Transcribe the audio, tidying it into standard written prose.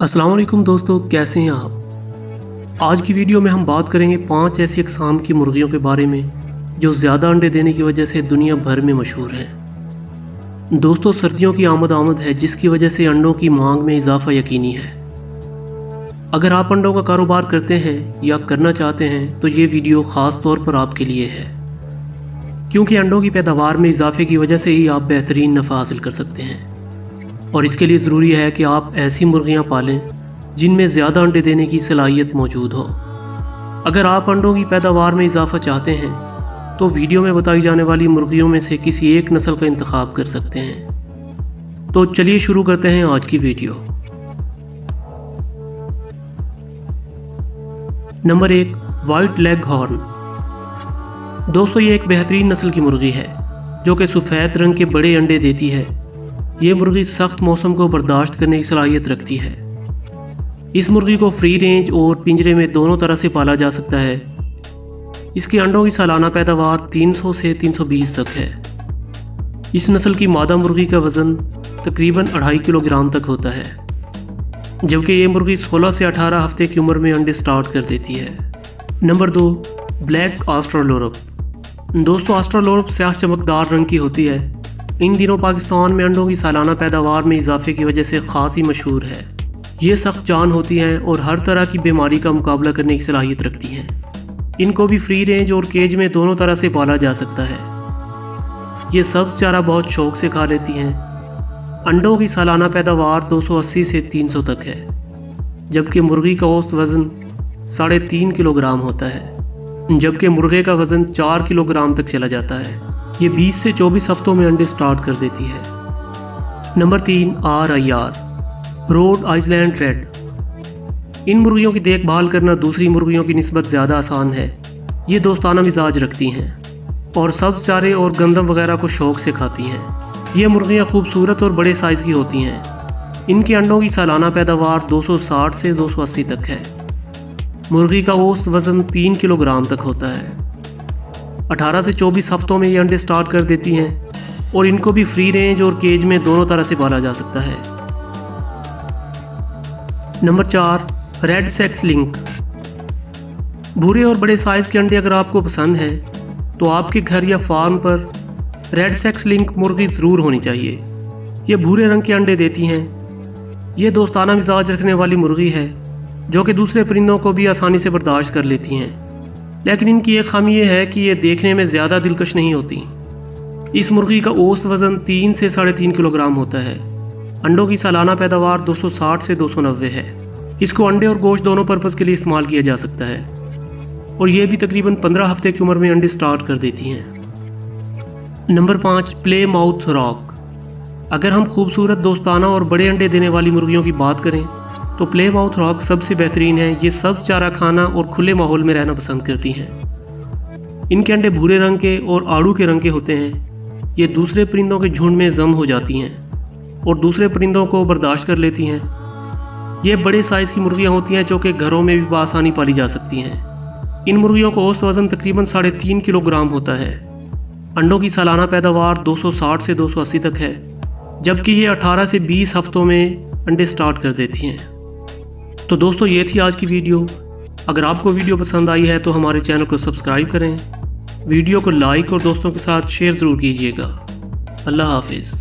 अस्सलाम वालेकुम दोस्तों, कैसे हैं आप। आज की वीडियो में हम बात करेंगे 5 ऐसी अक़साम की मुर्गियों के बारे में जो ज़्यादा अंडे देने की वजह से दुनिया भर में मशहूर हैं। दोस्तों, सर्दियों की आमद है जिसकी वजह से अंडों की मांग में इजाफा यकीनी है। अगर आप अंडों का कारोबार करते हैं या करना चाहते हैं तो ये वीडियो ख़ास तौर पर आपके लिए है, क्योंकि अंडों की पैदावार में इजाफे की वजह से ही आप बेहतरीन नफ़ा हासिल कर सकते हैं। और इसके लिए ज़रूरी है कि आप ऐसी मुर्गियां पालें जिनमें ज़्यादा अंडे देने की सलाहियत मौजूद हो। अगर आप अंडों की पैदावार में इजाफा चाहते हैं तो वीडियो में बताई जाने वाली मुर्गियों में से किसी एक नस्ल का इंतखाब कर सकते हैं। तो चलिए शुरू करते हैं आज की video. Number 1, white leg horn. दोस्तों, ये एक बेहतरीन नस्ल की मुर्गी है जो कि सफ़ेद रंग के बड़े अंडे देती है। ये मुर्गी सख्त मौसम को बर्दाश्त करने की सलाहियत रखती है। इस मुर्गी को फ्री रेंज और पिंजरे में दोनों तरह से पाला जा सकता है। इसके अंडों की सालाना पैदावार 300 से 320 तक है। इस नस्ल की मादा मुर्गी का वज़न तकरीबन 2.5 किलोग्राम तक होता है, जबकि ये मुर्गी 16 से 18 हफ्ते की उम्र में अंडे स्टार्ट कर देती है। Number 2, black Australorp. दोस्तों, ऑस्ट्रालोरप स्याह चमकदार रंग की होती है। इन दिनों पाकिस्तान में अंडों की सालाना पैदावार में इजाफे की वजह से खासी मशहूर है। ये सख्त जान होती हैं और हर तरह की बीमारी का मुकाबला करने की सलाहियत रखती हैं। इनको भी फ्री रेंज और केज में दोनों तरह से पाला जा सकता है। ये सब चारा बहुत शौक से खा लेती हैं। अंडों की सालाना पैदावार 280 से 300 तक है, जबकि मुर्गी का औसत वज़न 3.5 किलोग्राम होता है, जबकि मुर्गे का वज़न 4 किलोग्राम तक चला जाता है। ये 20 से 24 हफ्तों में अंडे स्टार्ट कर देती है। Number 3, RIR, Rhode Island red. इन मुर्गियों की देखभाल करना दूसरी मुर्गियों की निस्बत ज़्यादा आसान है। ये दोस्ताना मिजाज रखती हैं और सब्ज़ चारे और गंदम वगैरह को शौक से खाती हैं। ये मुर्गियाँ खूबसूरत और बड़े साइज़ की होती हैं। इनके अंडों की सालाना पैदावार 260 से 280 तक है। मुर्गी का औसत वज़न 3 किलोग्राम तक होता है। 18 से 24 हफ्तों में ये अंडे स्टार्ट कर देती हैं और इनको भी फ्री रेंज और केज में दोनों तरह से पाला जा सकता है। Number 4, red sex link. भूरे और बड़े साइज़ के अंडे अगर आपको पसंद हैं तो आपके घर या फार्म पर रेड सेक्स लिंक मुर्गी ज़रूर होनी चाहिए। ये भूरे रंग के अंडे देती हैं। ये दोस्ताना मिजाज रखने वाली मुर्गी है जो कि दूसरे परिंदों को भी आसानी से बर्दाश्त कर लेती हैं, लेकिन इनकी एक खामी ये है कि ये देखने में ज़्यादा दिलकश नहीं होती। इस मुर्गी का औसत वज़न 3 से 3.5 किलोग्राम होता है। अंडों की सालाना पैदावार 260 से 290 है। इसको अंडे और गोश्त दोनों पर्पज़ के लिए इस्तेमाल किया जा सकता है और ये भी तकरीबन 15 हफ्ते की उम्र में अंडे स्टार्ट कर देती हैं। Number 5, play mouth rock. अगर हम खूबसूरत दोस्ताना और बड़े अंडे देने वाली मुर्गियों की बात करें तो प्ले माउथ रॉक सबसे बेहतरीन है। ये सब चारा खाना और खुले माहौल में रहना पसंद करती हैं। इनके अंडे भूरे रंग के और आड़ू के रंग के होते हैं। ये दूसरे परिंदों के झुंड में जम हो जाती हैं और दूसरे परिंदों को बर्दाश्त कर लेती हैं। ये बड़े साइज़ की मुर्गियां होती हैं जो कि घरों में भी बआसानी पाली जा सकती हैं। इन मुर्गियों का औसत वज़न तकरीबन 3.5 किलोग्राम होता है। अंडों की सालाना पैदावार 260 से 280 तक है, जबकि ये 18 से 20 हफ्तों में अंडे स्टार्ट कर देती हैं। तो दोस्तों, ये थी आज की वीडियो। अगर आपको वीडियो पसंद आई है तो हमारे चैनल को सब्सक्राइब करें, वीडियो को लाइक और दोस्तों के साथ शेयर ज़रूर कीजिएगा। अल्लाह हाफिज़।